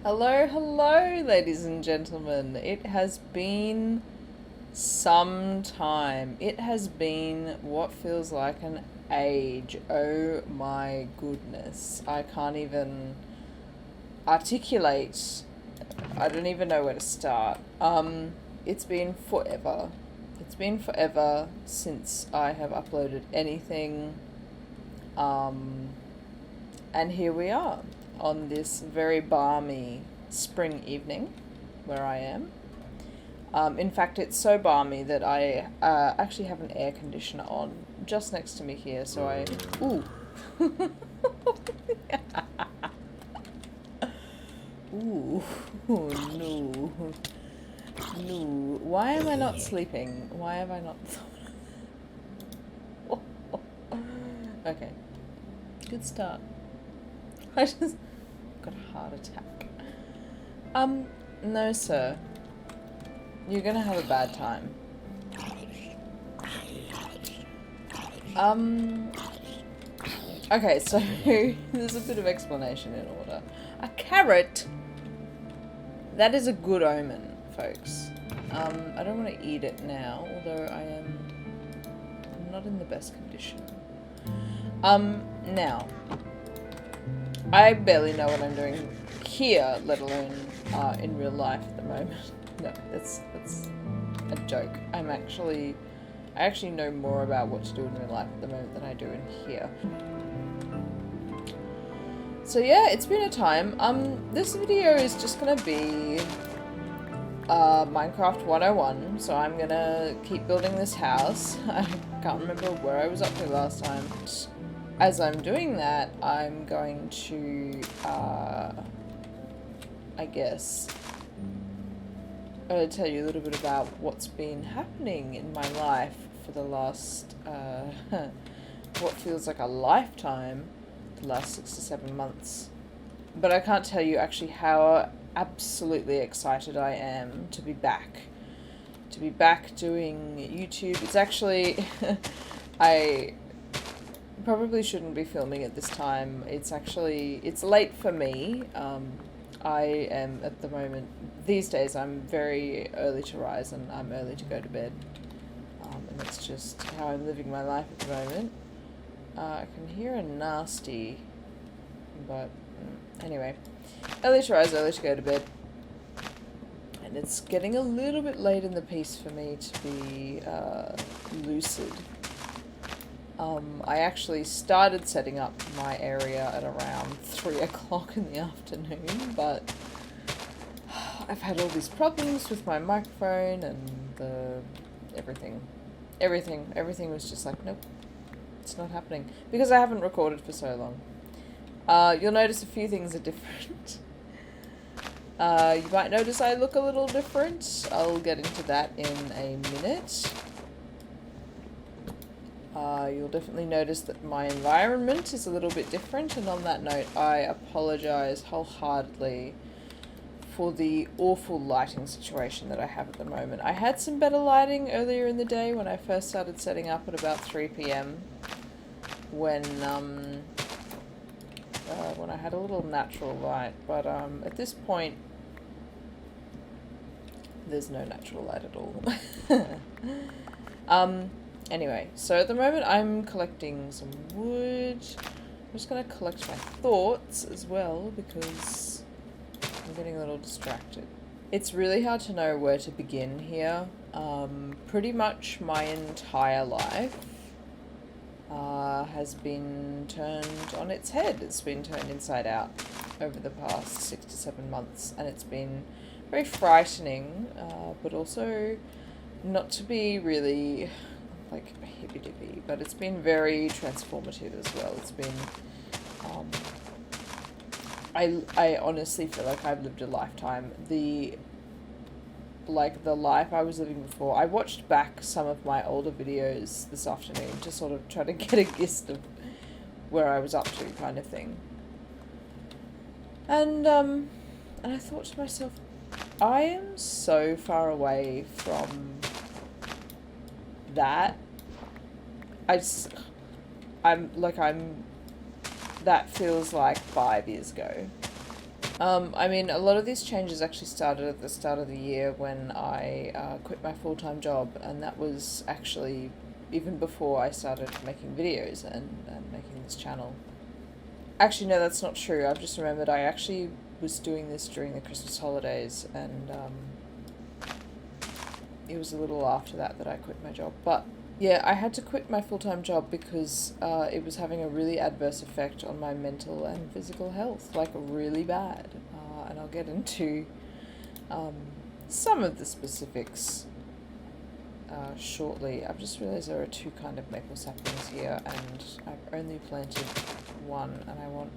Hello, hello, ladies and gentlemen. It has been some time. It has been what feels like an age. Oh my goodness. I can't even articulate. I don't even know where to start. It's been forever. It's been forever since I have uploaded anything. And here we are on this very balmy spring evening where I am. In fact, it's so balmy that I actually have an air conditioner on just next to me here, so I... Ooh. Ooh. No. No. Why am I not sleeping? Why have I not... Okay. Good start. I just got a heart attack. No sir. You're gonna have a bad time. Okay, so there's a bit of explanation in order. A carrot! That is a good omen, folks. I don't want to eat it now, although I'm not in the best condition. Now, I barely know what I'm doing here, let alone in real life at the moment. No, that's a joke. I actually know more about what to do in real life at the moment than I do in here. So yeah, it's been a time. This video is just gonna be Minecraft 101, so I'm gonna keep building this house. I can't remember where I was up to last time. As I'm doing that, I'm going to, I guess, tell you a little bit about what's been happening in my life for the last, what feels like a lifetime, the last 6 to 7 months. But I can't tell you actually how absolutely excited I am to be back. To be back doing YouTube. It's actually, I probably shouldn't be filming at this time. It's late for me. I am at the moment, these days I'm very early to rise and I'm early to go to bed. And that's just how I'm living my life at the moment. I can hear a nasty, but anyway. Early to rise, early to go to bed. And it's getting a little bit late in the piece for me to be lucid. I actually started setting up my area at around 3 o'clock in the afternoon, but I've had all these problems with my microphone and everything. Everything was just like, nope, it's not happening. Because I haven't recorded for so long. You'll notice a few things are different. You might notice I look a little different. I'll get into that in a minute. You'll definitely notice that my environment is a little bit different, and on that note, I apologise wholeheartedly for the awful lighting situation that I have at the moment. I had some better lighting earlier in the day when I first started setting up at about 3 PM, when I had a little natural light, but at this point, there's no natural light at all. Anyway, so at the moment I'm collecting some wood. I'm just going to collect my thoughts as well because I'm getting a little distracted. It's really hard to know where to begin here. Pretty much my entire life has been turned on its head. It's been turned inside out over the past 6 to 7 months, and it's been very frightening, but also not to be really like hippy-dippy, but it's been very transformative as well. It's been, I honestly feel like I've lived a lifetime. The life I was living before. I watched back some of my older videos this afternoon to sort of try to get a gist of where I was up to, kind of thing. And I thought to myself, I am so far away from that. That feels like 5 years ago. I mean, a lot of these changes actually started at the start of the year when I quit my full-time job, and that was actually even before I started making videos and making this channel. Actually, no, that's not true. I've just remembered I actually was doing this during the Christmas holidays, and it was a little after that that I quit my job. But yeah, I had to quit my full-time job because it was having a really adverse effect on my mental and physical health, like really bad. And I'll get into some of the specifics shortly. I've just realised there are two kind of maple saplings here, and I've only planted one, and I want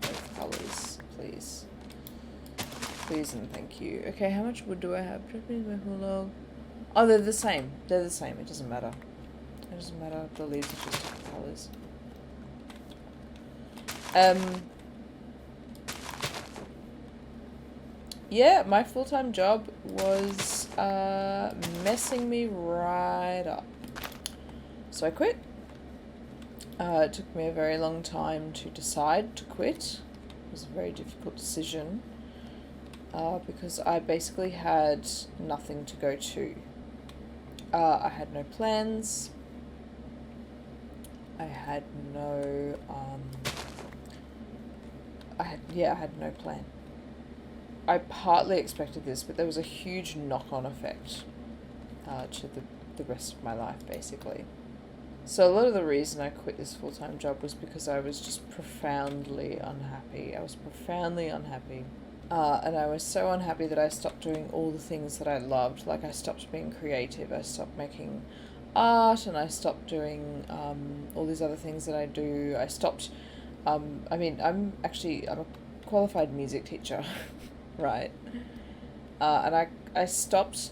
both colours, please. Please and thank you. Okay, how much wood do I have? Japanese maple log. Oh, they're the same. They're the same. It doesn't matter. It doesn't matter. The leaves are just different colours. Yeah, my full-time job was messing me right up. So I quit. It took me a very long time to decide to quit. It was a very difficult decision because I basically had nothing to go to. I had no plans. I had no I had no plan. I partly expected this, but there was a huge knock-on effect to the rest of my life, basically. So a lot of the reason I quit this full-time job was because I was just profoundly unhappy. I was profoundly unhappy. And I was so unhappy that I stopped doing all the things that I loved. Like, I stopped being creative, I stopped making art, and I stopped doing all these other things that I do. I stopped, I mean, I'm a qualified music teacher, right? And I stopped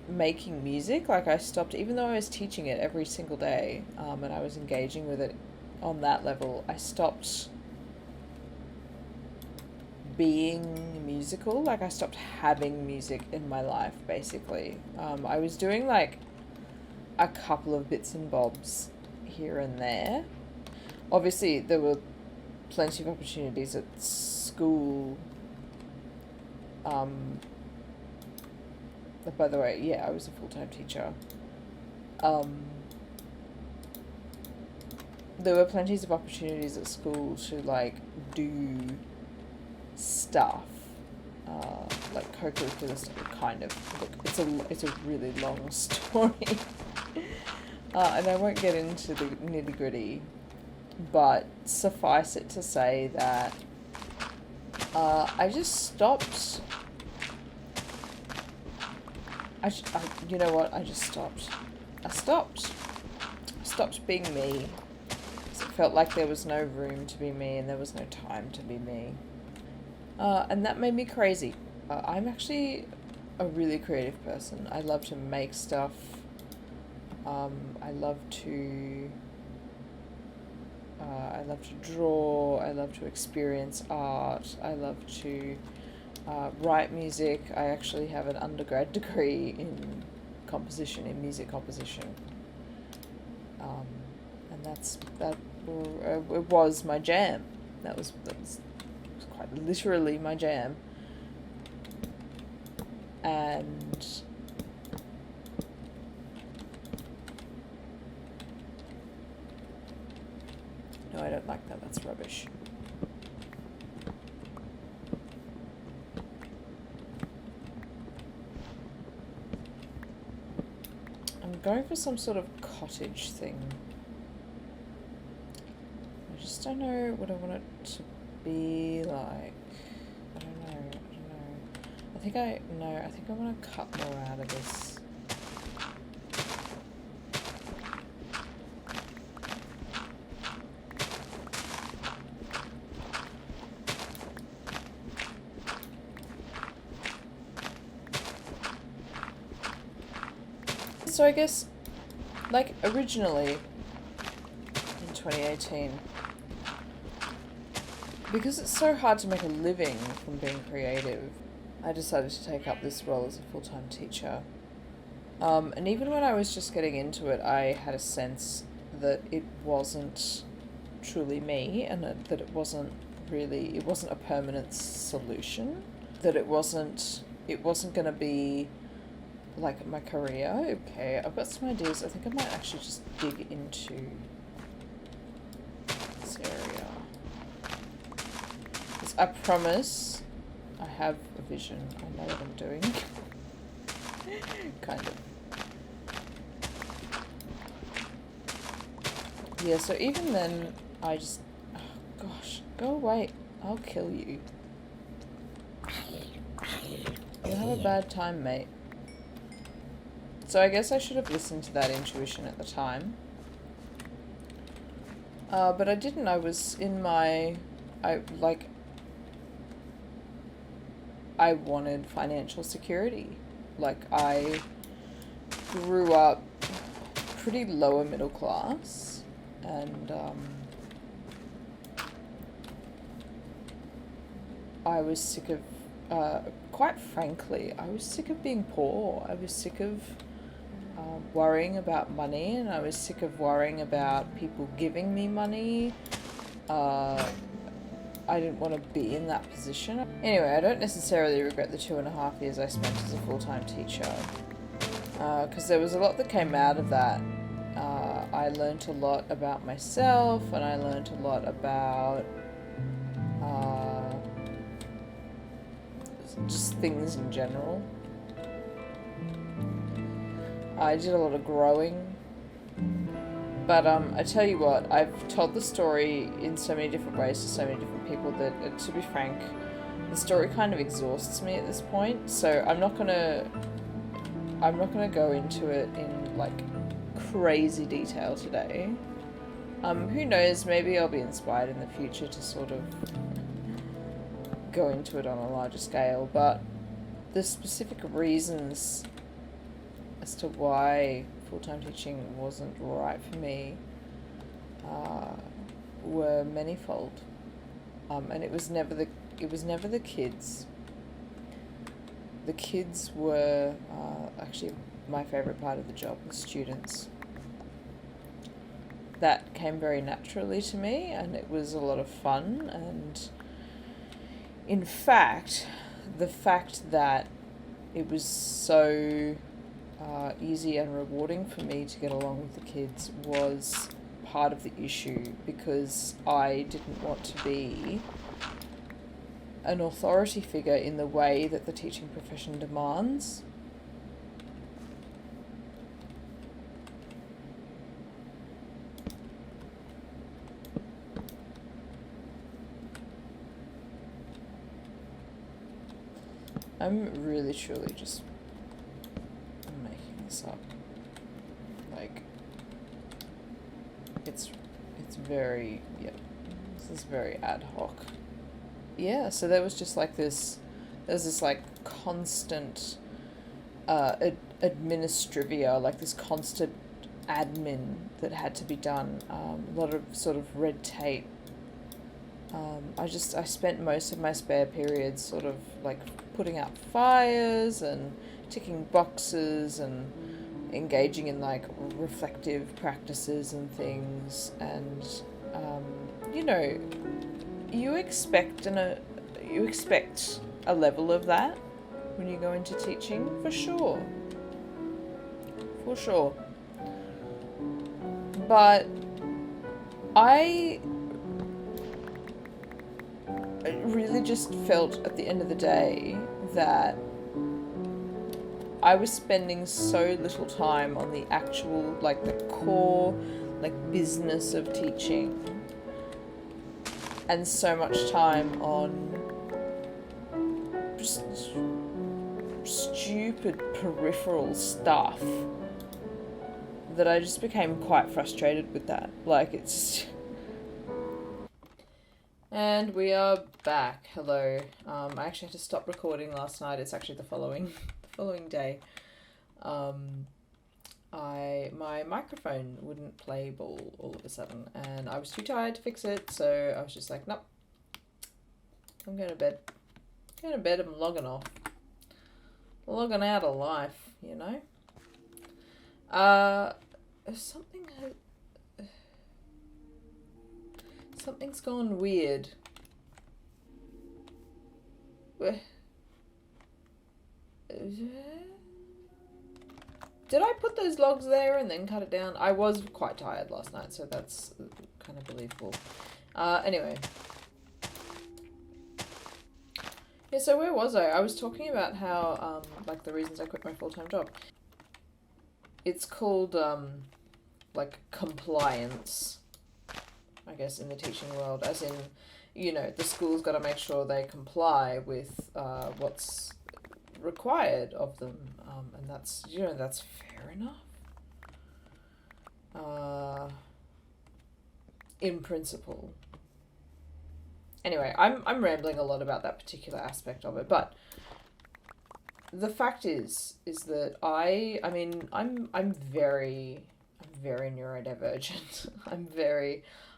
making music. Like, I stopped, even though I was teaching it every single day, and I was engaging with it on that level, I stopped being musical. Like, I stopped having music in my life, basically. I was doing like a couple of bits and bobs here and there. Obviously there were plenty of opportunities at school. By the way, yeah, I was a full-time teacher. There were plenty of opportunities at school to like do stuff, like co-curricular stuff, kind of. Look, it's a really long story, and I won't get into the nitty-gritty, but suffice it to say that I just stopped. You know what? I just stopped. I stopped being me. It felt like there was no room to be me, and there was no time to be me. And that made me crazy. I'm actually a really creative person. I love to make stuff. I love to draw. I love to experience art. I love to write music. I actually have an undergrad degree in composition, in music composition. And it was my jam. That was quite literally my jam. And no, I don't like that. That's rubbish. I'm going for some sort of cottage thing. I just don't know what I want it to be like. I don't know. I think I want to cut more out of this. So I guess, like, originally in 2018, because it's so hard to make a living from being creative, I decided to take up this role as a full-time teacher. And even when I was just getting into it, I had a sense that it wasn't truly me, and that it wasn't really, it wasn't a permanent solution, that it wasn't going to be like my career. Okay, I've got some ideas. I think I might actually just dig into this area. 'Cause I promise I have a vision. I know what I'm doing. Kind of. Yeah, so even then, I just... Oh, gosh, go away. I'll kill you. You'll have a bad time, mate. So I guess I should have listened to that intuition at the time. But I didn't. I was in my... I wanted financial security. Like, I grew up pretty lower middle class, and I was sick of, quite frankly, I was sick of being poor. I was sick of worrying about money, and I was sick of worrying about people giving me money. I didn't want to be in that position. Anyway, I don't necessarily regret the 2.5 years I spent as a full-time teacher, because there was a lot that came out of that. I learned a lot about myself, and I learned a lot about just things in general. I did a lot of growing. But I tell you what, I've told the story in so many different ways to so many different people that, to be frank, the story kind of exhausts me at this point. So I'm not gonna go into it in like crazy detail today. Who knows? Maybe I'll be inspired in the future to sort of go into it on a larger scale. But the specific reasons as to why full-time teaching wasn't right for me were manifold, and it was never the kids. The kids were actually my favourite part of the job. The students, that came very naturally to me, and it was a lot of fun. And in fact, the fact that it was so easy and rewarding for me to get along with the kids was part of the issue, because I didn't want to be an authority figure in the way that the teaching profession demands. I'm really truly just making this up. Like, it's very, yeah, this is very ad hoc. Yeah, so there was just like there's this like constant administrivia, like this constant admin that had to be done, a lot of sort of red tape. I spent most of my spare periods sort of like putting out fires and ticking boxes and engaging in like reflective practices and things, and you know, you expect a level of that when you go into teaching, for sure. But I really just felt at the end of the day that I was spending so little time on the actual, like the core, like business of teaching, and so much time on just stupid peripheral stuff that I just became quite frustrated with that. Like, it's... And we are back. Hello. I actually had to stop recording last night. It's actually the following day. My microphone wouldn't play ball all of a sudden, and I was too tired to fix it, so I was just like, nope. I'm going to bed. I'm logging off. Logging out of life, you know? Something's gone weird Did I put those logs there and then cut it down? I was quite tired last night, so that's kind of believable. Anyway. Yeah, so where was I? I was talking about how, like, the reasons I quit my full-time job. It's called, like, compliance, I guess, in the teaching world. As in, you know, the school's got to make sure they comply with what's required of them. And that's, you know, that's fair enough. In principle. Anyway, I'm rambling a lot about that particular aspect of it, but the fact is that I'm very neurodivergent.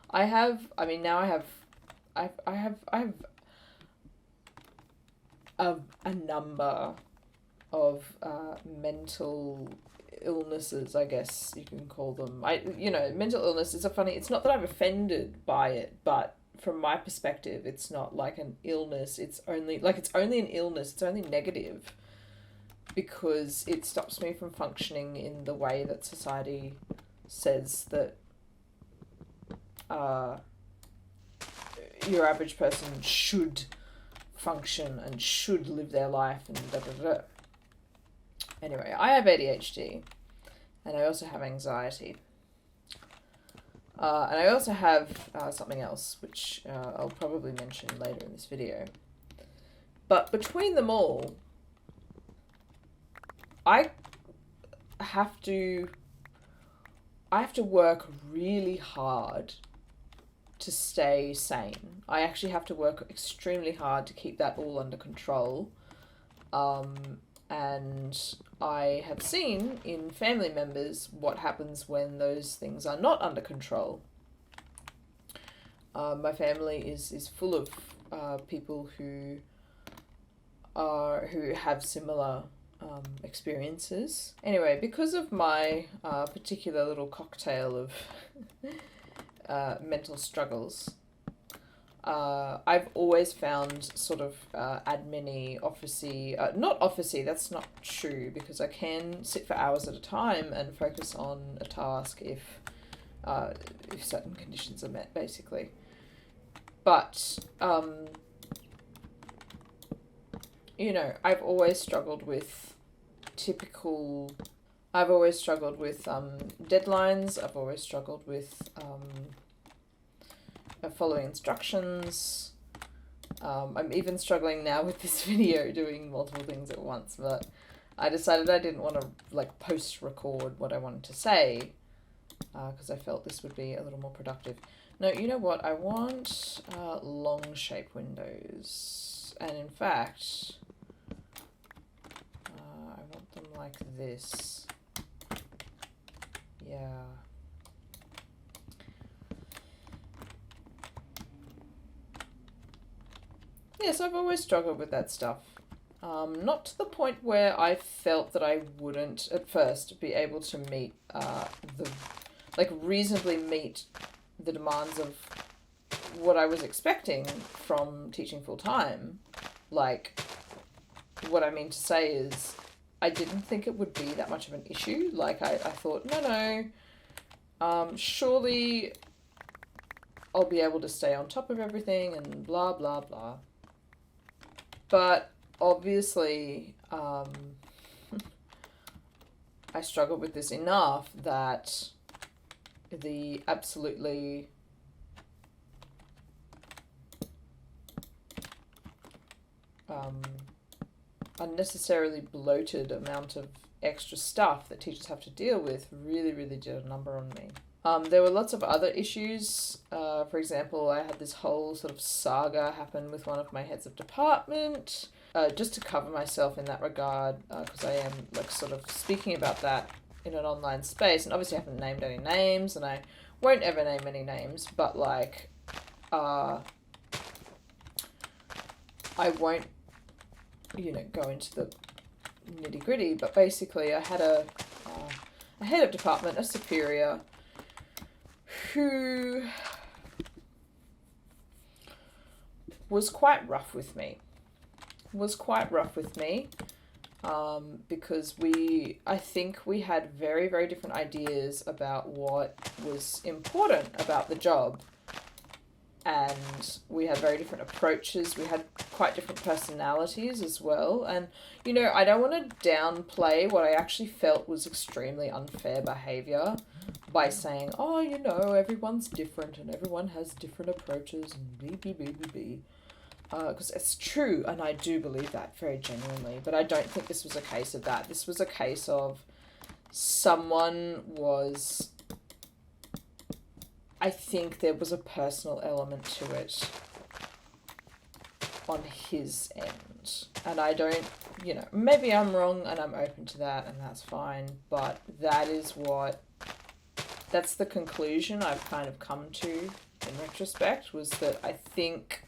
I have a number of mental illnesses, I guess you can call them. Mental illness is it's not that I'm offended by it, but from my perspective, it's not like an illness. It's only an illness. It's only negative because it stops me from functioning in the way that society says that your average person should function and should live their life and da da da. Anyway, I have ADHD and I also have anxiety. And I also have something else, which I'll probably mention later in this video. But between them all, I have to work really hard to stay sane. I actually have to work extremely hard to keep that all under control. And I have seen in family members what happens when those things are not under control. My family is full of people who have similar experiences. Anyway, because of my particular little cocktail of mental struggles, I've always found sort of admin-y, office-y, not office-y, that's not true, because I can sit for hours at a time and focus on a task if certain conditions are met, basically. But, I've always struggled with deadlines, I've always struggled with following instructions. I'm even struggling now with this video doing multiple things at once, but I decided I didn't want to post-record what I wanted to say because I felt this would be a little more productive. No, you know what? I want long shape windows, and in fact, I want them like this. Yeah. Yes, I've always struggled with that stuff. Not to the point where I felt that I wouldn't, at first, be able to meet reasonably meet the demands of what I was expecting from teaching full-time. Like, what I mean to say is, I didn't think it would be that much of an issue. Like, I thought, no, surely I'll be able to stay on top of everything and blah, blah, blah. But obviously, I struggled with this enough that the absolutely unnecessarily bloated amount of extra stuff that teachers have to deal with really, really did a number on me. There were lots of other issues. For example, I had this whole sort of saga happen with one of my heads of department. Just to cover myself in that regard, because I am sort of speaking about that in an online space, and obviously I haven't named any names, and I won't ever name any names, but I won't, go into the nitty-gritty, but basically I had a head of department, a superior, who was quite rough with me. was quite rough with me. Because I think we had very, very different ideas about what was important about the job. And we had very different approaches. We had quite different personalities as well. And, you know, I don't want to downplay what I actually felt was extremely unfair behaviour by saying, oh, you know, everyone's different and everyone has different approaches and bee. Because it's true, and I do believe that very genuinely. But I don't think this was a case of that. This was a case of someone was... I think there was a personal element to it on his end. And I don't, you know, maybe I'm wrong and I'm open to that and that's fine. But that is that's the conclusion I've kind of come to in retrospect, was that I think...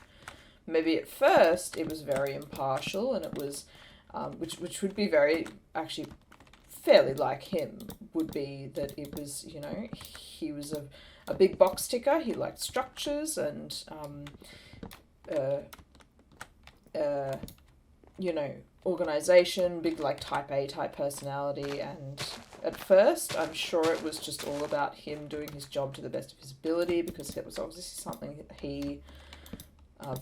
maybe at first it was very impartial, and it was, which would be very, actually, fairly like him, would be that it was, you know, he was a big box ticker, he liked structures and, you know, organisation, big like type A type personality, and at first I'm sure it was just all about him doing his job to the best of his ability, because it was obviously something that he...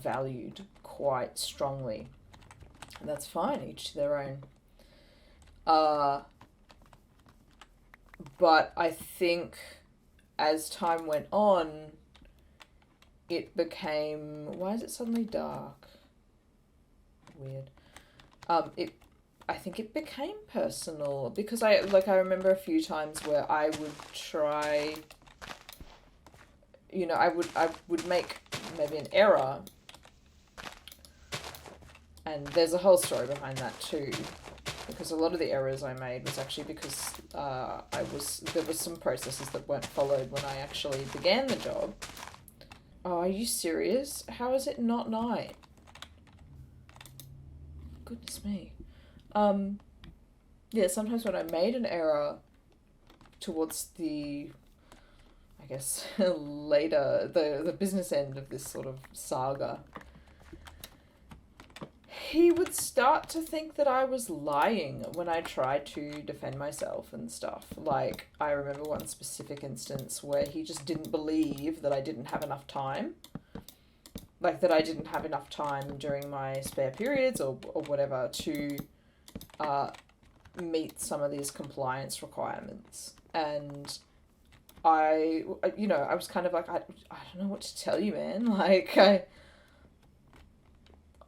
valued quite strongly, and that's fine, each to their own. But I think as time went on, it became... why is it suddenly dark? Weird. I think it became personal, because I remember a few times where I would try... you know, I would make maybe an error, and there's a whole story behind that too, because a lot of the errors I made was actually because there was some processes that weren't followed when I actually began the job. Oh, are you serious? How is it not night? Goodness me. Yeah, sometimes when I made an error towards the... I guess later, the business end of this sort of saga, he would start to think that I was lying when I tried to defend myself and stuff. Like, I remember one specific instance where he just didn't believe that I didn't have enough time. Like, that I didn't have enough time during my spare periods or whatever to meet some of these compliance requirements. And... I was kind of like, I don't know what to tell you, man. Like, I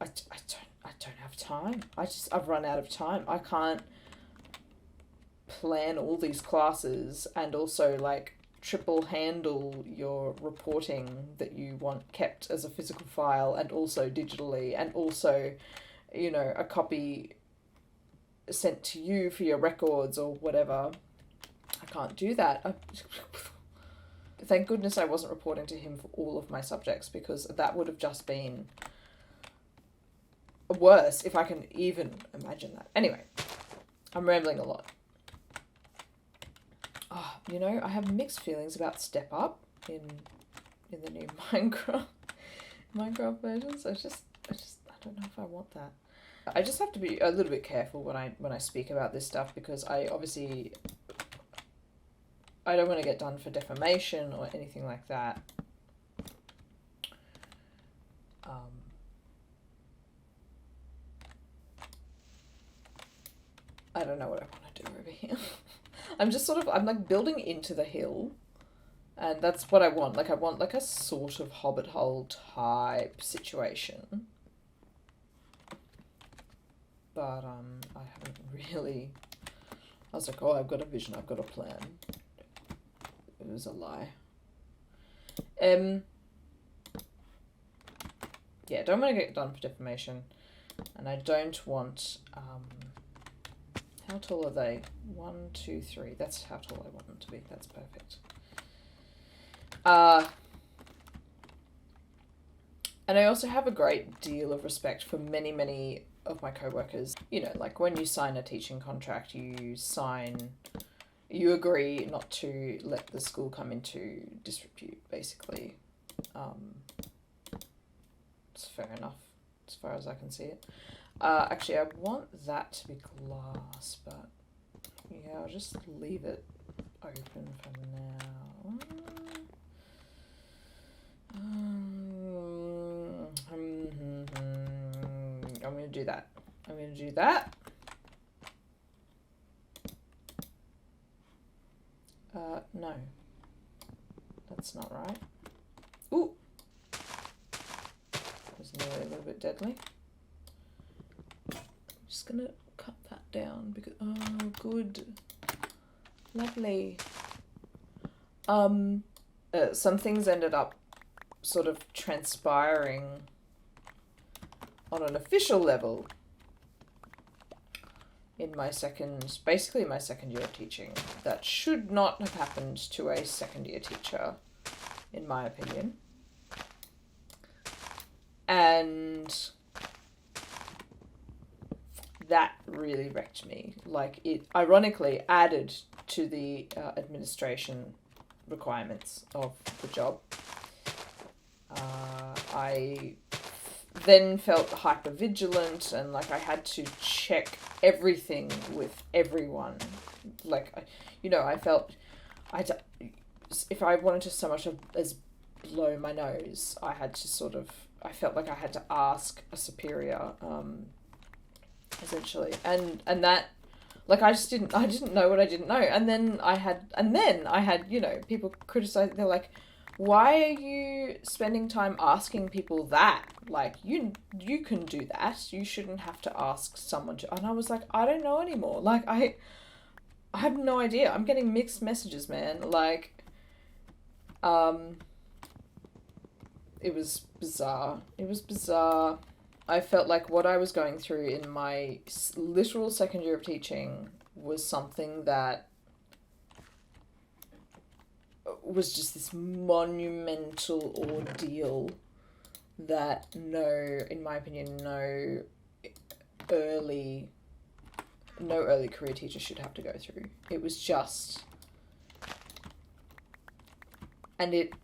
don't have time. I've run out of time. I can't plan all these classes and also, like, triple handle your reporting that you want kept as a physical file and also digitally, and also, you know, a copy sent to you for your records or whatever. I can't do that. Thank goodness I wasn't reporting to him for all of my subjects, because that would have just been worse, if I can even imagine that. Anyway, I'm rambling a lot. Oh, you know, I have mixed feelings about Step Up in the new Minecraft versions. I don't know if I want that. I just have to be a little bit careful when I speak about this stuff, because I don't want to get done for defamation or anything like that. I don't know what I want to do over here. I'm like building into the hill, and that's what I want. Like, I want like a sort of hobbit hole type situation. But I haven't really... I was like, oh, I've got a vision, I've got a plan. It was a lie. Yeah, don't want to get done for defamation. And I don't want... how tall are they? 1, 2, 3. That's how tall I want them to be. That's perfect. And I also have a great deal of respect for many, many of my co-workers. You know, like when you sign a teaching contract, you agree not to let the school come into disrepute, basically. It's fair enough, as far as I can see it. Actually, I want that to be glass, but yeah, I'll just leave it open for now. I'm going to do that. I'm going to do that. No. That's not right. Ooh! That was nearly a little bit deadly. I'm just going to cut that down because... Oh, good. Lovely. Some things ended up sort of transpiring on an official level in basically my second year of teaching, that should not have happened to a second year teacher, in my opinion. And that really wrecked me. Like, it ironically added to the administration requirements of the job. I then felt hyper vigilant, and like I had to check everything with everyone. Like, I felt if I wanted to so much as blow my nose, I felt like I had to ask a superior, essentially, and that, like, I didn't know what I didn't know, and then I had people criticize. They're like, why are you spending time asking people that? Like, you can do that. You shouldn't have to ask someone to. And I was like, I don't know anymore. Like, I have no idea. I'm getting mixed messages, man. Like, it was bizarre. It was bizarre. I felt like what I was going through in my literal second year of teaching was something that was just this monumental ordeal that in my opinion, no early career teacher should have to go through. It was just, and it,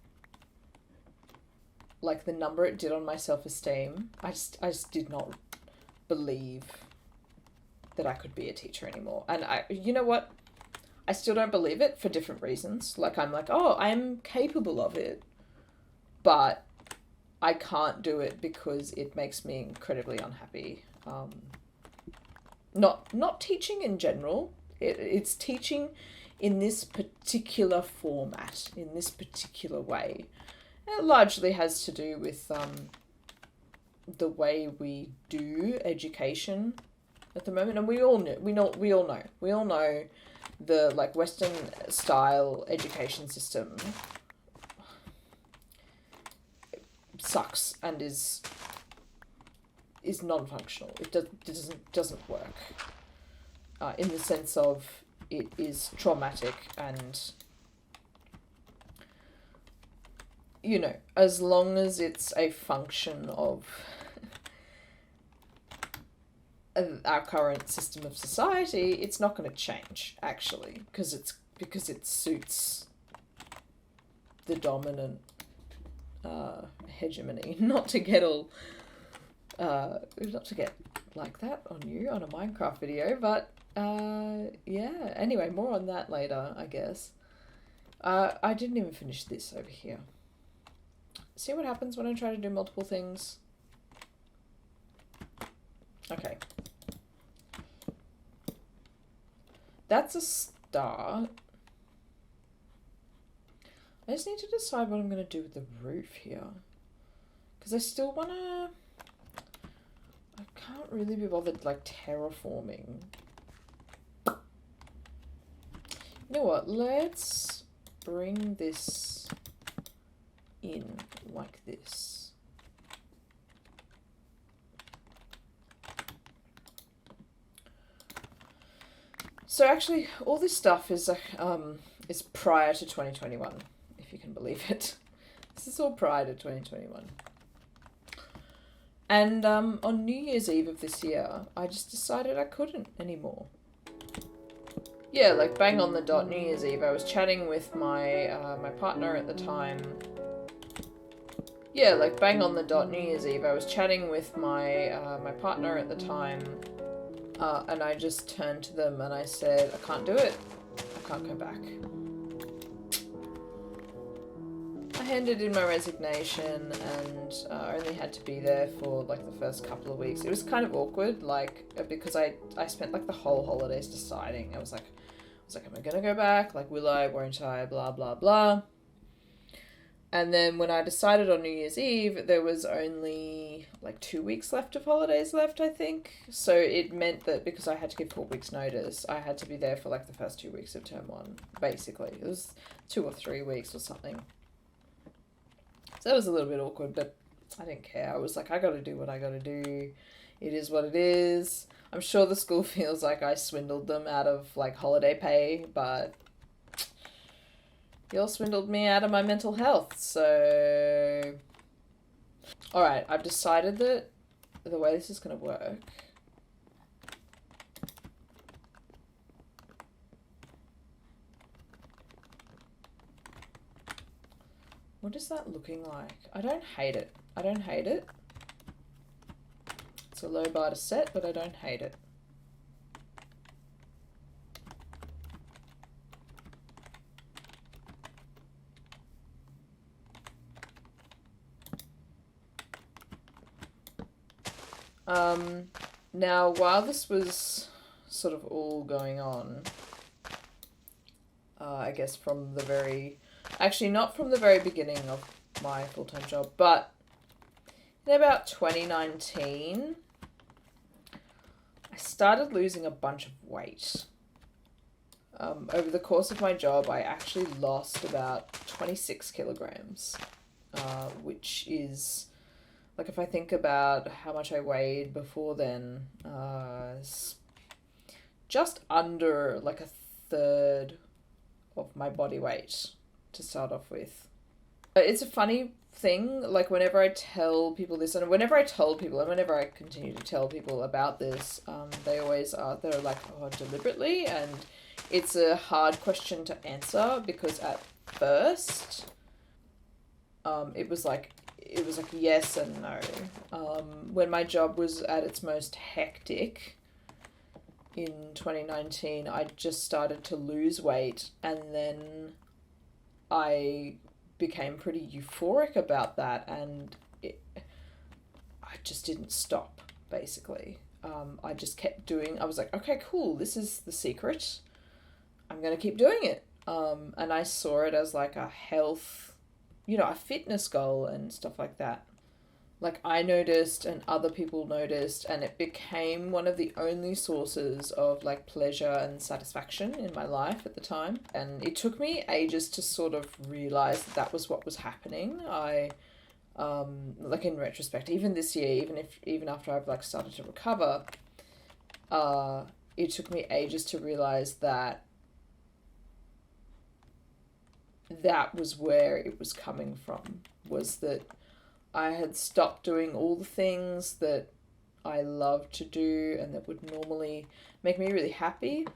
like, the number it did on my self-esteem, I just did not believe that I could be a teacher anymore. And you know what? I still don't believe it for different reasons. Like, I'm like, oh, I'm capable of it, but I can't do it because it makes me incredibly unhappy. Not teaching in general. It's teaching in this particular format, in this particular way. It largely has to do with the way we do education at the moment, and we all know the, like, Western style education system sucks and is non-functional. It doesn't work in the sense of it is traumatic, and as long as it's a function of our current system of society, it's not going to change, actually, because it suits the dominant hegemony. Not to get like that on you on a Minecraft video, but yeah. Anyway, more on that later, I guess. I didn't even finish this over here. See what happens when I try to do multiple things? Okay. That's a start. I just need to decide what I'm going to do with the roof here. Because I still want to... I can't really be bothered, like, terraforming. You know what? Let's bring this in like this. So actually, all this stuff is prior to 2021, if you can believe it. This is all prior to 2021. And on New Year's Eve of this year, I just decided I couldn't anymore. Yeah, like bang on the dot, New Year's Eve. I was chatting with my my partner at the time, yeah, like bang on the dot New Year's Eve, I was chatting with my my partner at the time, and I just turned to them and I said, I can't do it. I can't go back. I handed in my resignation and I only had to be there for like the first couple of weeks. It was kind of awkward, like, because I spent like the whole holidays deciding. I was like, am I gonna go back? Like, will I, won't I, blah, blah, blah. And then when I decided on New Year's Eve, there was only like 2 weeks left of holidays left, I think. So it meant that because I had to give 4 weeks notice, I had to be there for like the first 2 weeks of term 1, basically. It was 2 or 3 weeks or something. So that was a little bit awkward, but I didn't care. I was like, I gotta do what I gotta do. It is what it is. I'm sure the school feels like I swindled them out of like holiday pay, but y'all swindled me out of my mental health, so... Alright, I've decided that the way this is gonna work... What is that looking like? I don't hate it. I don't hate it. It's a low bar to set, but I don't hate it. Now, while this was sort of all going on, I guess from the very... Actually, not from the very beginning of my full-time job, but in about 2019, I started losing a bunch of weight. Over the course of my job, I actually lost about 26 kilograms, which is... Like, if I think about how much I weighed before then, just under, like, a third of my body weight to start off with. It's a funny thing, like, whenever I tell people this, and whenever I told people, and whenever I continue to tell people about this, they always are, they're like, oh, deliberately, and it's a hard question to answer, because at first, it was like yes and no. When my job was at its most hectic in 2019, I just started to lose weight, and then I became pretty euphoric about that, and I just didn't stop, basically. I just kept doing, I was like, okay, cool, this is the secret. I'm going to keep doing it. And I saw it as like a health, you know, a fitness goal and stuff like that. Like, I noticed and other people noticed, and it became one of the only sources of like pleasure and satisfaction in my life at the time. And it took me ages to sort of realize that that was what was happening. I like, in retrospect, even this year, even after I've like started to recover, it took me ages to realize that that was where it was coming from, was that I had stopped doing all the things that I love to do and that would normally make me really happy,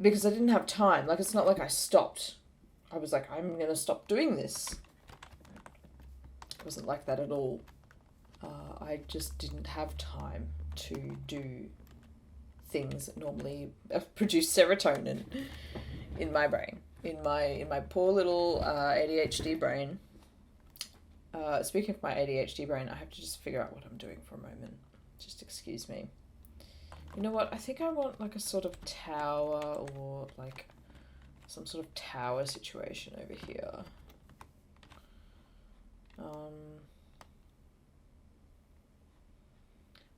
because I didn't have time. Like, it's not like I stopped. I was like, I'm going to stop doing this. It wasn't like that at all. I just didn't have time to do things that normally produce serotonin in my brain. In my poor little ADHD brain. Speaking of my ADHD brain, I have to just figure out what I'm doing for a moment. Just excuse me. You know what? I think I want like a sort of tower, or like some sort of tower situation over here.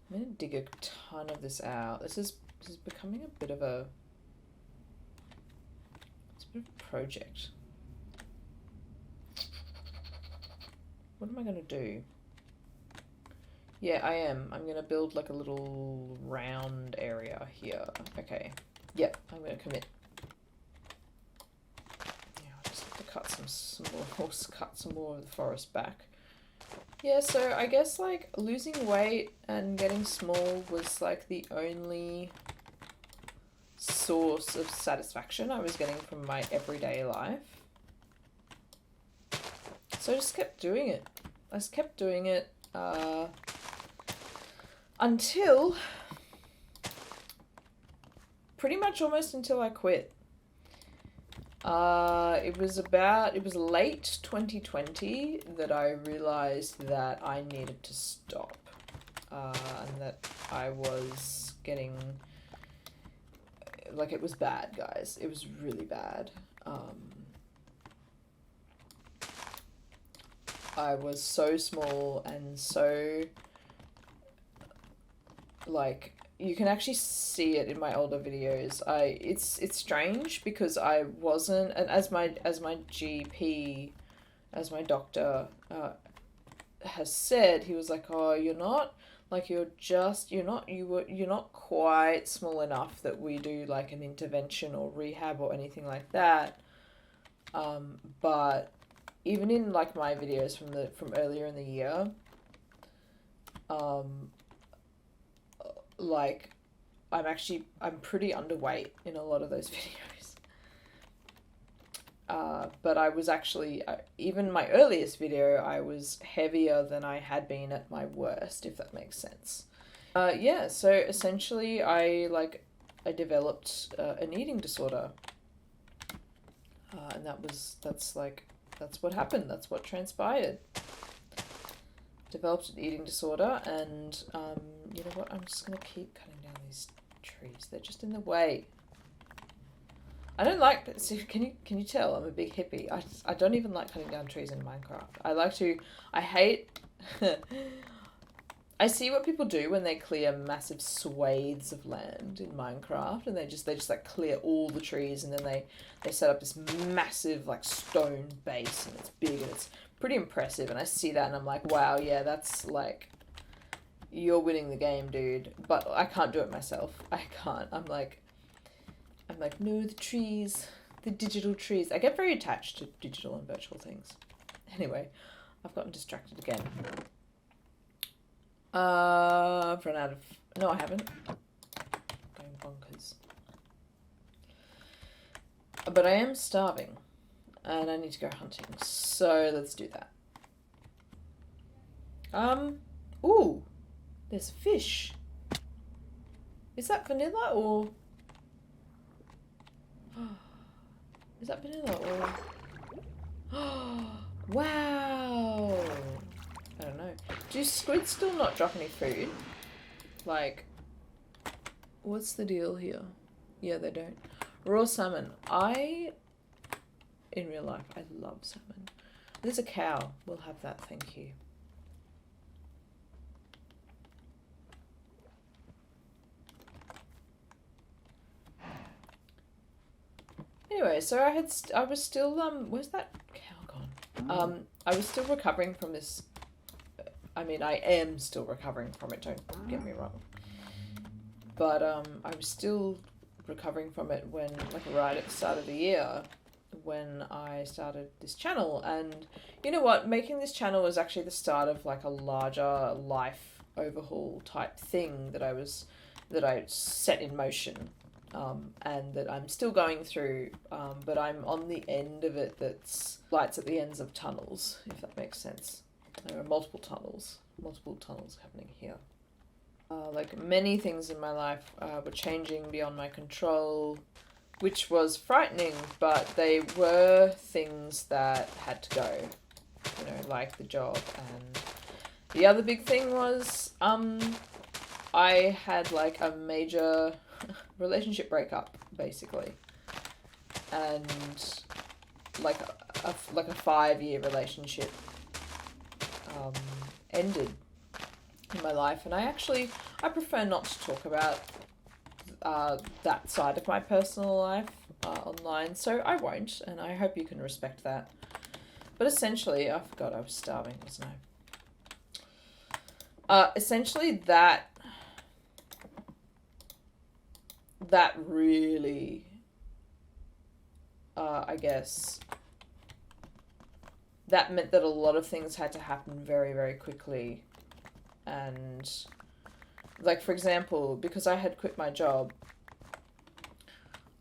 I'm gonna dig a ton of this out. This is becoming a bit of a project. What am I going to do? Yeah, I am. I'm going to build like a little round area here. Okay. Yep, I'm going to commit. Yeah, I'll just have to cut some more of the forest back. Yeah, so I guess like losing weight and getting small was like the only source of satisfaction I was getting from my everyday life. So I just kept doing it. I just kept doing it until pretty much almost until I quit. It was late 2020 that I realized that I needed to stop. And that I was getting, like, it was bad, guys. It was really bad. I was so small and so, like, you can actually see it in my older videos. It's strange because I wasn't, and as my GP, as my doctor has said, he was like, oh, you're not quite small enough that we do like an intervention or rehab or anything like that. But even in like my videos from earlier in the year, like I'm pretty underweight in a lot of those videos. But I was actually, even my earliest video, I was heavier than I had been at my worst, if that makes sense. Yeah, so essentially I developed an eating disorder. And that's what happened. That's what transpired. Developed an eating disorder, and you know what? I'm just gonna keep cutting down these trees. They're just in the way. I don't like. See, can you tell? I'm a big hippie. I don't even like cutting down trees in Minecraft. I hate. I see what people do when they clear massive swathes of land in Minecraft, and they just like clear all the trees, and then they set up this massive like stone base, and it's big and it's pretty impressive. And I see that and I'm like, wow, yeah, that's like, you're winning the game, dude. But I can't do it myself. I can't. I'm like, no, the trees, the digital trees. I get very attached to digital and virtual things. Anyway, I've gotten distracted again. I've run out of... No, I haven't. Going bonkers. But I am starving. And I need to go hunting. So let's do that. Ooh. There's fish. Is that vanilla or... Is that vanilla or... Wow. I don't know. Do squids still not drop any food? Like, what's the deal here? Yeah, they don't. Raw salmon. In real life, I love salmon. There's a cow. We'll have that, thank you. Anyway, so I was still, where's that cow gone? I was still recovering from this. I mean, I am still recovering from it, don't get me wrong. But I was still recovering from it when, like, right at the start of the year, when I started this channel. And you know what? Making this channel was actually the start of, like, a larger life overhaul type thing that I set in motion. And that I'm still going through, but I'm on the end of it that's lights at the ends of tunnels, if that makes sense. There are multiple tunnels happening here. Like many things in my life were changing beyond my control, which was frightening, but they were things that had to go, you know, like the job. And the other big thing was I had like a major relationship breakup, basically, and like a 5-year relationship ended in my life, and I prefer not to talk about that side of my personal life online, so I won't, and I hope you can respect that. But essentially, I forgot I was starving, wasn't I? Essentially that really, I guess, that meant that a lot of things had to happen very, very quickly. And, like, for example, because I had quit my job,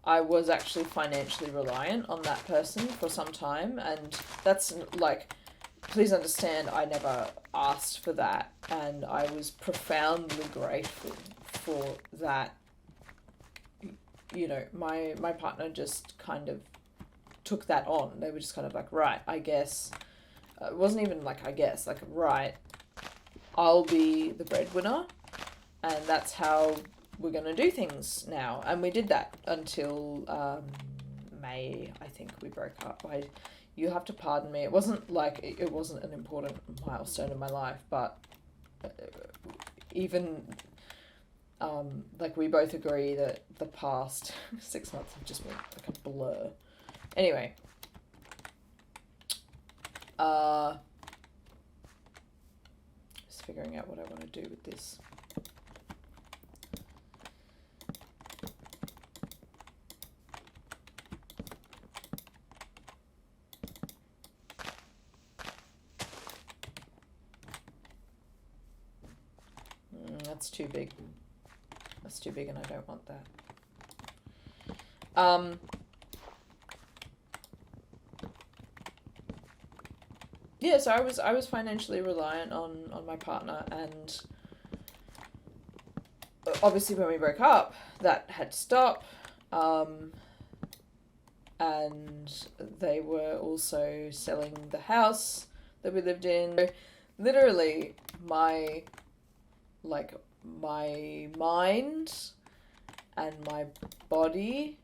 I was actually financially reliant on that person for some time. And that's, like, please understand, I never asked for that, and I was profoundly grateful for that. You know, my partner just kind of took that on. They were just kind of like, right, I guess. It wasn't even like, I guess, like, right, I'll be the breadwinner, and that's how we're going to do things now. And we did that until May, I think we broke up. You have to pardon me. It wasn't like, it wasn't an important milestone in my life, but even, like, we both agree that the past 6 months have just been like a blur. Anyway, just figuring out what I want to do with this. That's too big. That's too big and I don't want that. Yeah, so I was financially reliant on my partner, and obviously when we broke up, that had to stop. And they were also selling the house that we lived in. So literally, my mind and my body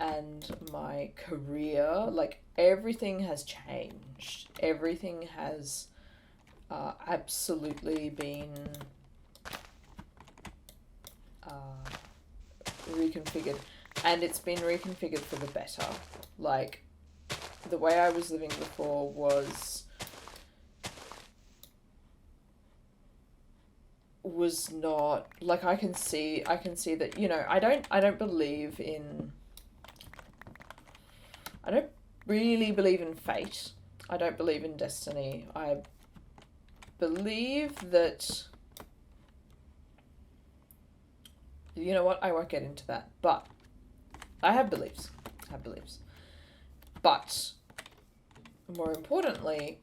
and my career, like, everything has changed. Everything has absolutely been reconfigured. And it's been reconfigured for the better. Like, the way I was living before was not, like, I can see that, you know, I don't believe in, I don't really believe in fate. I don't believe in destiny. I believe that, you know what, I won't get into that, but I have beliefs. But more importantly,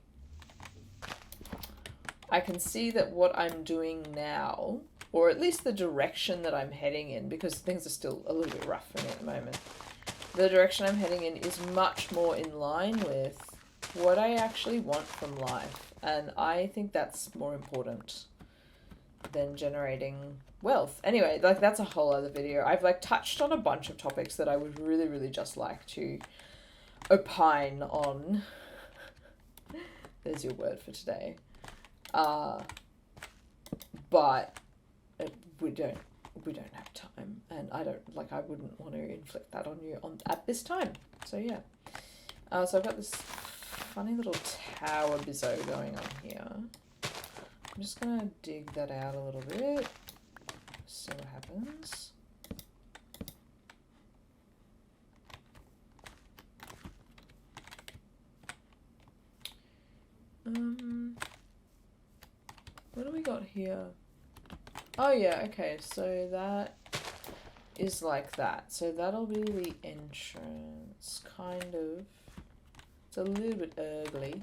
I can see that what I'm doing now, or at least the direction that I'm heading in, because things are still a little bit rough for me at the moment, the direction I'm heading in is much more in line with what I actually want from life. And I think that's more important than generating wealth. Anyway, like, that's a whole other video. I've, like, touched on a bunch of topics that I would really, really just like to opine on. There's your word for today. But we don't have time, and I wouldn't want to inflict that on you at this time. So yeah. So I've got this funny little tower bizzo going on here. I'm just gonna dig that out a little bit, see what happens. What do we got here? Oh yeah, okay, so that is like that. So that'll be the entrance, kind of. It's a little bit ugly.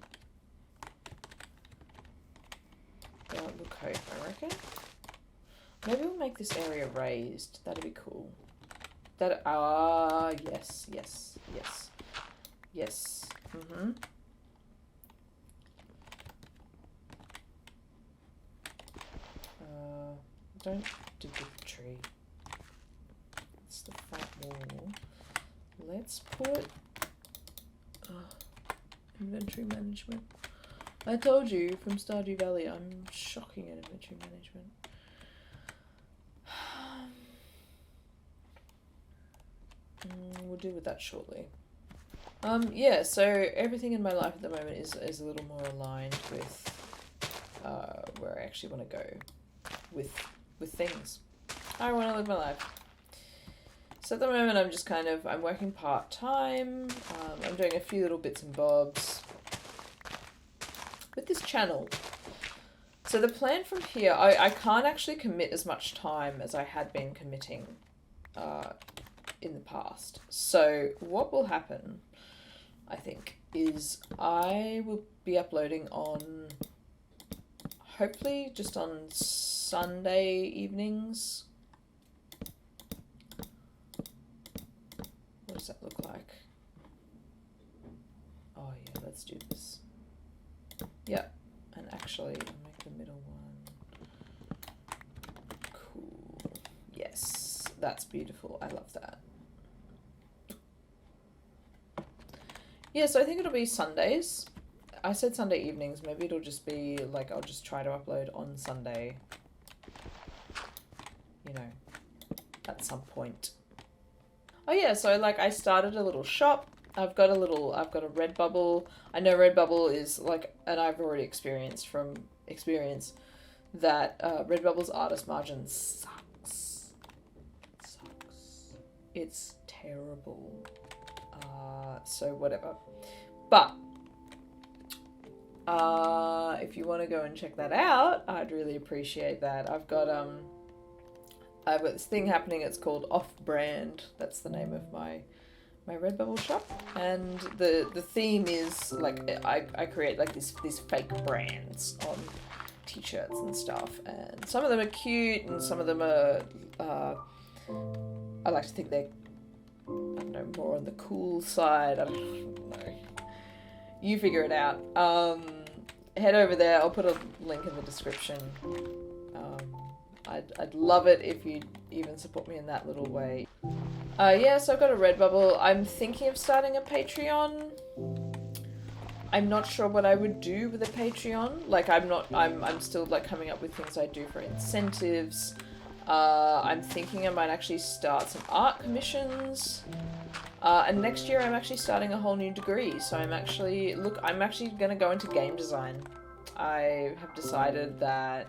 That'll look cool, I reckon. Maybe we'll make this area raised. That'd be cool. Yes. Don't dig the tree. It's the front wall. Let's put inventory management. I told you from Stardew Valley, I'm shocking at inventory management. We'll deal with that shortly. Yeah, so everything in my life at the moment is a little more aligned with where I actually want to go with things. I want to live my life. So at the moment I'm just I'm working part-time. I'm doing a few little bits and bobs with this channel. So the plan from here, I can't actually commit as much time as I had been committing in the past. So what will happen I think, is I will be uploading on, hopefully just on Sunday evenings. What does that look like? Oh yeah, let's do this. Yep, and actually I'll make the middle one. Cool. Yes, that's beautiful. I love that. Yeah, so I think it'll be Sundays. I said Sunday evenings. Maybe it'll just be like I'll just try to upload on Sunday. You know, at some point. Oh yeah, so like I started a little shop. I've got a Redbubble. I know Redbubble is like, and I've already experienced from experience that Redbubble's artist margin sucks. It's terrible. So whatever. But if you want to go and check that out, I'd really appreciate that. I've got this thing happening. It's called Off Brand. That's the name of my Redbubble shop, and the theme is like I create like these fake brands on t-shirts and stuff, and some of them are cute and some of them are I like to think they're, I don't know, more on the cool side. I don't know. You figure it out. Head over there. I'll put a link in the description. I'd love it if you'd even support me in that little way. Yeah, so I've got a Redbubble. I'm thinking of starting a Patreon. I'm not sure what I would do with a Patreon. Like, I'm still like coming up with things I do for incentives. I'm thinking I might actually start some art commissions. And next year I'm actually starting a whole new degree. So I'm actually going to go into game design. I have decided that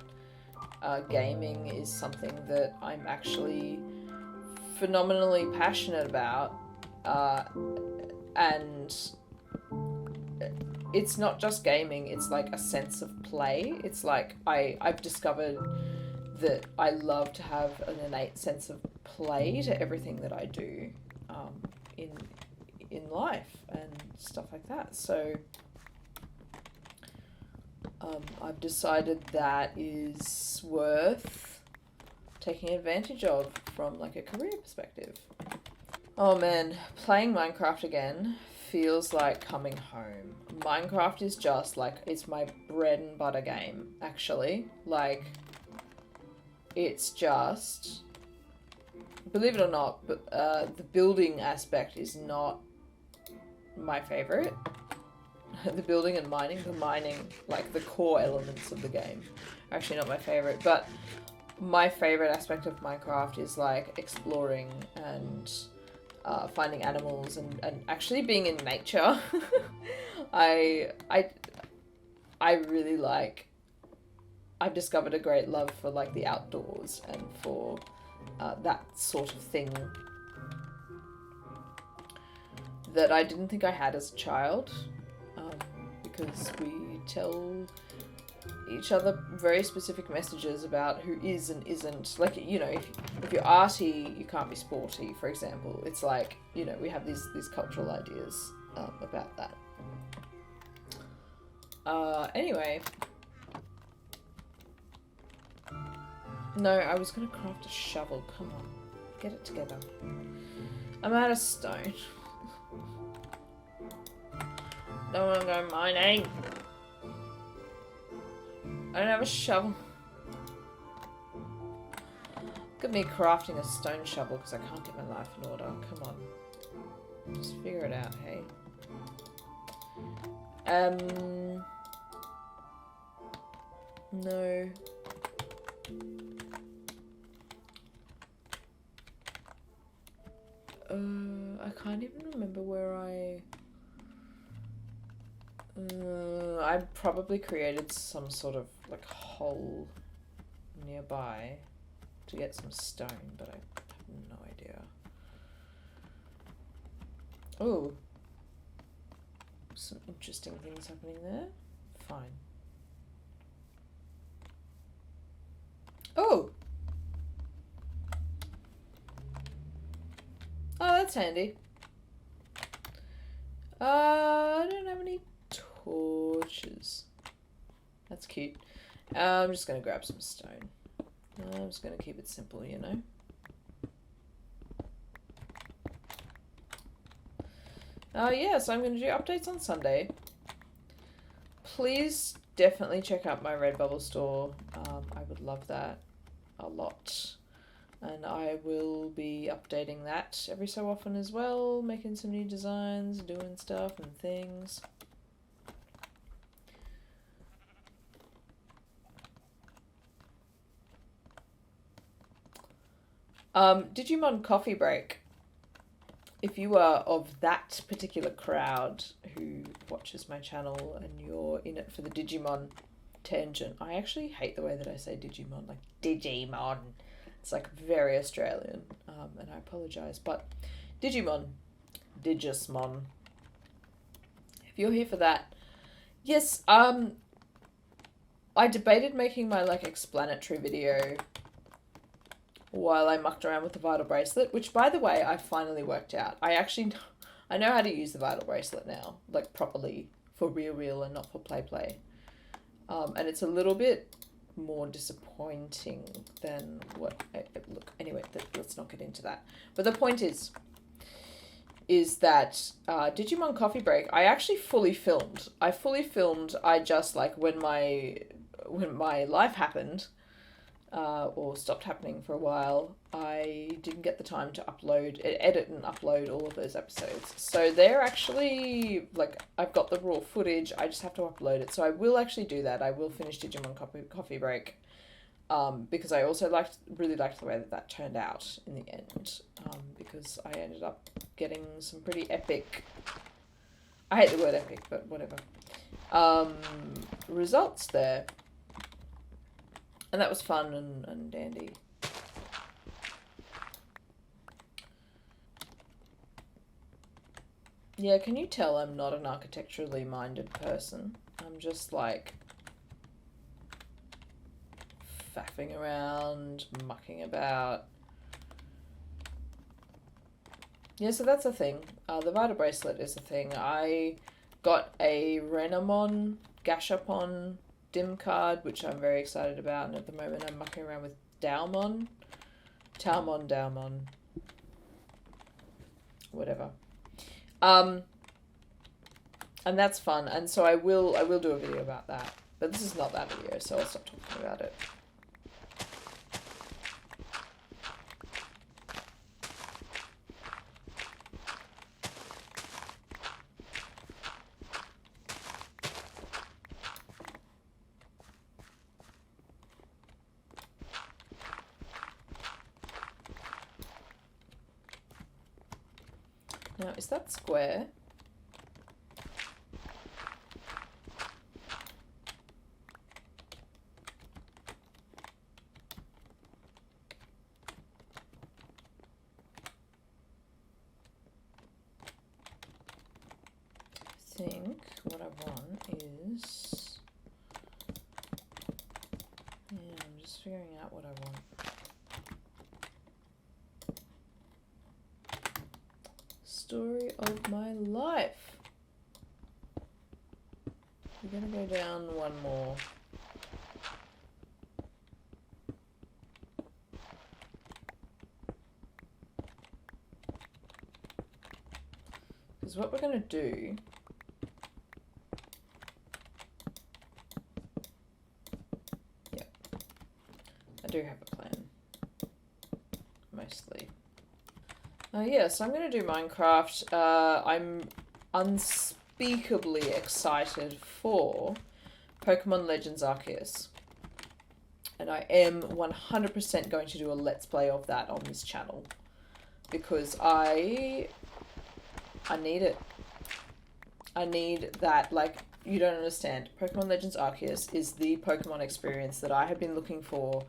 gaming is something that I'm actually phenomenally passionate about, and it's not just gaming, it's like a sense of play. It's like I've discovered that I love to have an innate sense of play to everything that I do in life and stuff like that. So I've decided that is worth taking advantage of from like a career perspective. Oh man, playing Minecraft again feels like coming home. Minecraft is just like, it's my bread and butter game, actually. Like, it's just, believe it or not, but the building aspect is not my favorite. The building and mining, like the core elements of the game, are actually not my favorite. But my favorite aspect of Minecraft is like exploring and finding animals and actually being in nature. I really like, I've discovered a great love for like the outdoors and for that sort of thing that I didn't think I had as a child. Because we tell each other very specific messages about who is and isn't. Like, you know, if you're arty, you can't be sporty, for example. It's like, you know, we have these cultural ideas about that. Anyway. No, I was going to craft a shovel. Come on. Get it together. I'm out of stone. Don't want to go mining. I don't have a shovel. Look at me crafting a stone shovel because I can't get my life in order. Come on. Just figure it out, hey? No. I can't even remember where I probably created some sort of like hole nearby to get some stone, but I have no idea. Oh, some interesting things happening there. Fine. Oh! Oh, that's handy. I don't have any torches. That's cute. I'm just going to grab some stone. I'm just going to keep it simple, you know. Yeah, so I'm going to do updates on Sunday. Please definitely check out my Redbubble store. I would love that a lot. And I will be updating that every so often as well, making some new designs, doing stuff and things. Digimon Coffee Break. If you are of that particular crowd who watches my channel and you're in it for the Digimon tangent, I actually hate the way that I say Digimon, like Digimon. It's like very Australian, and I apologise, but Digimon, Digismon. If you're here for that, yes, I debated making my like explanatory video while I mucked around with the vital bracelet, which by the way, I finally worked out. I know how to use the vital bracelet now, like properly for real and not for play. And it's a little bit more disappointing than what look. Anyway, let's not get into that. But the point is that Digimon Coffee Break, I actually fully filmed. I just like when my life happened. Or stopped happening for a while, I didn't get the time to edit and upload all of those episodes. So they're actually, like, I've got the raw footage, I just have to upload it. So I will actually do that. I will finish Digimon Coffee Break. Because I also really liked the way that turned out in the end. Because I ended up getting some pretty epic, I hate the word epic, but whatever, results there. And that was fun and dandy. Yeah, can you tell I'm not an architecturally minded person? I'm just like faffing around, mucking about. Yeah, so that's a thing. The Vita bracelet is a thing. I got a Renamon Gashapon dim card, which I'm very excited about, and at the moment I'm mucking around with Taumon, whatever. And that's fun, and so I will do a video about that, but this is not that video, so I'll stop talking about it. Now, is that square? I think what I want is... Yeah, I'm just figuring out what I want. Story of my life. We're gonna go down one more. Because what we're gonna do I do have a plan. Mostly. Yeah, so I'm going to do Minecraft. I'm unspeakably excited for Pokemon Legends Arceus. And I am 100% going to do a Let's Play of that on this channel. Because I need it. I need that, like, you don't understand. Pokemon Legends Arceus is the Pokemon experience that I have been looking for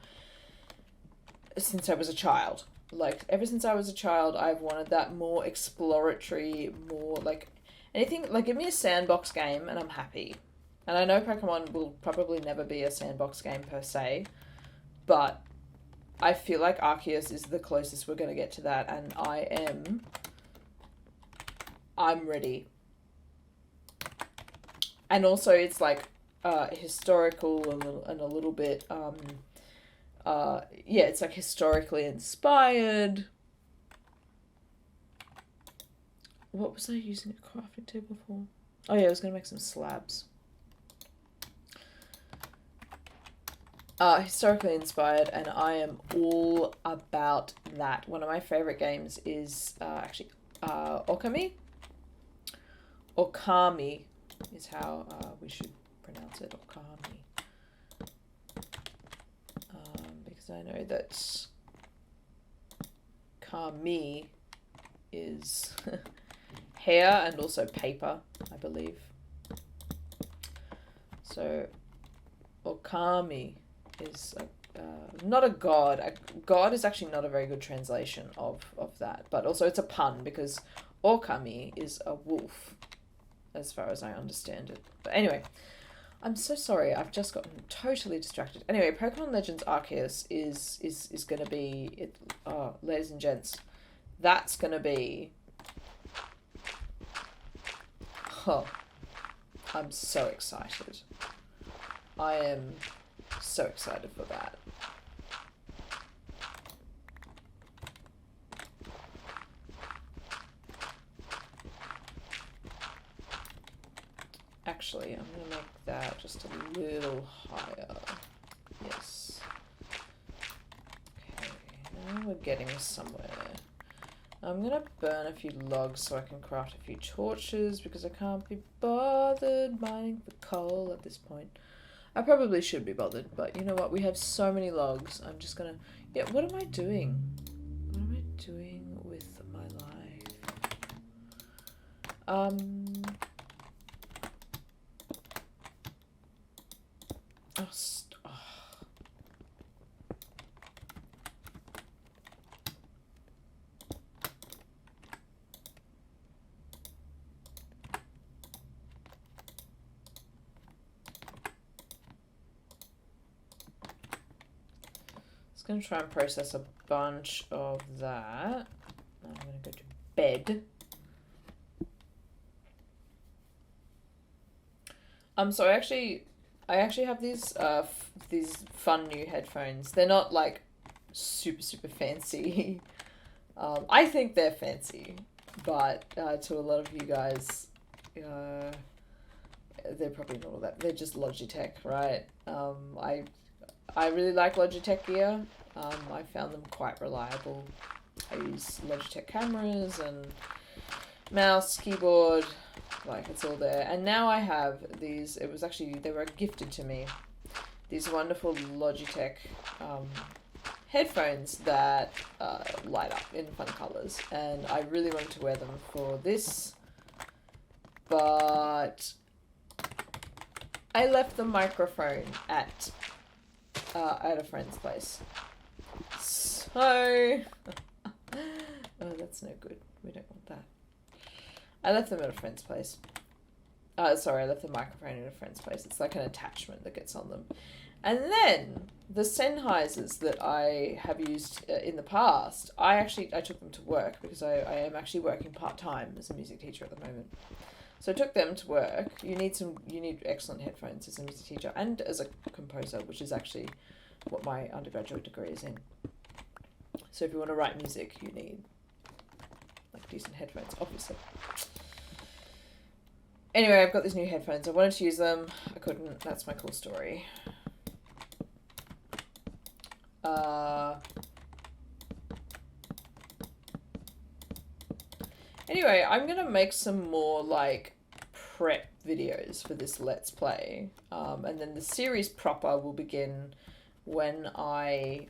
since I was a child. Like, ever since I was a child, I've wanted that more exploratory, more, like, anything, like, give me a sandbox game and I'm happy. And I know Pokemon will probably never be a sandbox game per se, but I feel like Arceus is the closest we're going to get to that, and I'm ready. and also it's like historical and a little bit yeah, it's like historically inspired. What was I using a crafting table for? Oh yeah, I was gonna make some slabs. Historically inspired, and I am all about that. One of my favorite games is actually Okami. Okami is how we should pronounce it. Okami. Because I know that kami is hair and also paper, I believe. So Okami is not a god. A god is actually not a very good translation of that, but also it's a pun because Okami is a wolf, as far as I understand it. But anyway, I'm so sorry. I've just gotten totally distracted. Anyway, Pokemon Legends Arceus is going to be it. Ladies and gents, that's going to be. Oh, I'm so excited. I am so excited for that. Actually, I'm going to make that just a little higher. Yes. Okay, now we're getting somewhere. I'm going to burn a few logs so I can craft a few torches because I can't be bothered mining for coal at this point. I probably should be bothered, but you know what? We have so many logs. I'm just going to... Yeah, what am I doing? What am I doing with my life? Going to try and process a bunch of that. I'm going to go to bed. So I actually have these fun new headphones. They're not like super fancy. I think they're fancy, but to a lot of you guys, they're probably not all that. They're just Logitech, right? I really like Logitech gear. I found them quite reliable. I use Logitech cameras and mouse, keyboard, like it's all there. And now I have these, they were gifted to me, these wonderful Logitech headphones that light up in fun colors. And I really wanted to wear them for this, but I left the microphone at a friend's place. So, oh, that's no good. We don't want that. I left them at a friend's place. Sorry, I left the microphone at a friend's place. It's like an attachment that gets on them. And then the Sennheisers that I have used in the past, I took them to work because I am actually working part-time as a music teacher at the moment. So I took them to work. You need excellent headphones as a music teacher and as a composer, which is actually what my undergraduate degree is in. So if you want to write music, you need like decent headphones, obviously. Anyway, I've got these new headphones. I wanted to use them. I couldn't. That's my cool story. Anyway, I'm going to make some more like prep videos for this Let's Play. And then the series proper will begin when I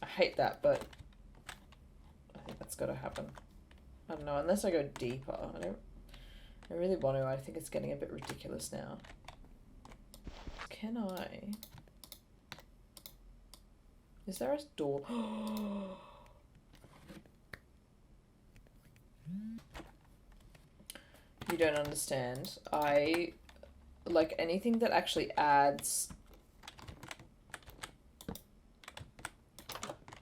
I hate that, but I think that's got to happen. I don't know, unless I go deeper. I really want to. I think it's getting a bit ridiculous now. Can I? Is there a door? You don't understand. I like anything that actually adds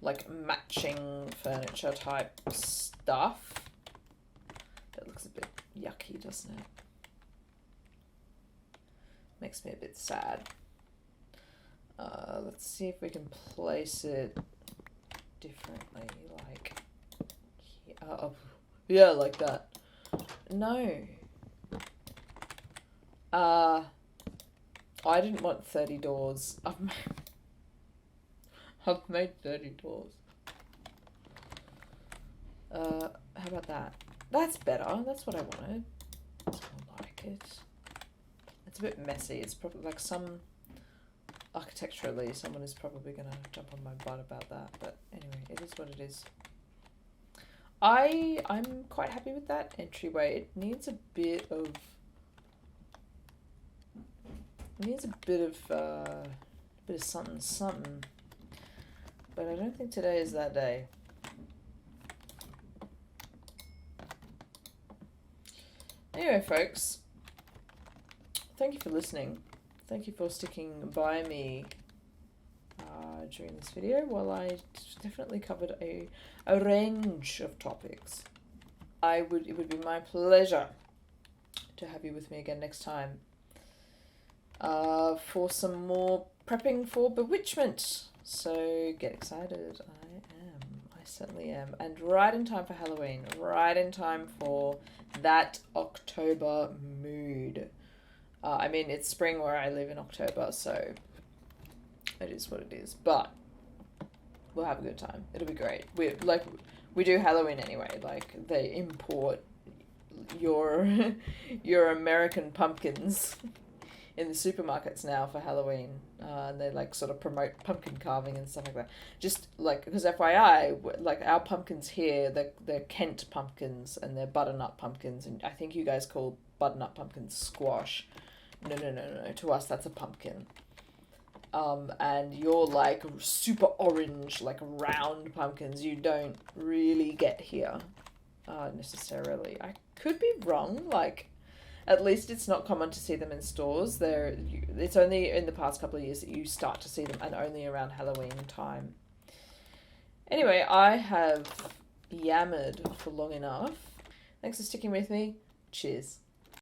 like matching furniture type stuff. That looks a bit yucky, doesn't it? Makes me a bit sad. Let's see if we can place it differently, like here. Oh, yeah, like that. No. I didn't want 30 doors. I've made 30 doors. How about that? That's better. That's what I wanted. That's more like it. It's a bit messy. It's probably like some... Architecturally, someone is probably going to jump on my butt about that. But anyway, it is what it is. I'm quite happy with that entryway. It needs a bit of... bit of something, something. But I don't think today is that day. Anyway, folks, thank you for listening. Thank you for sticking by me during this video while I definitely covered a range of topics. It would be my pleasure to have you with me again next time for some more prepping for Bewitchment. So get excited. I certainly am. And right in time for Halloween. Right in time for that October mood. I mean, it's spring where I live in October, so it is what it is. But we'll have a good time. It'll be great. We do Halloween anyway. Like, they import your American pumpkins in the supermarkets now for Halloween. And they like sort of promote pumpkin carving and stuff like that. Just like, because FYI, like our pumpkins here, they're Kent pumpkins and they're butternut pumpkins, and I think you guys call butternut pumpkins squash. No. To us, that's a pumpkin. And you're like super orange, like round pumpkins. You don't really get here, necessarily. I could be wrong. Like, at least it's not common to see them in stores. It's only in the past couple of years that you start to see them, and only around Halloween time. Anyway, I have yammered for long enough. Thanks for sticking with me. Cheers.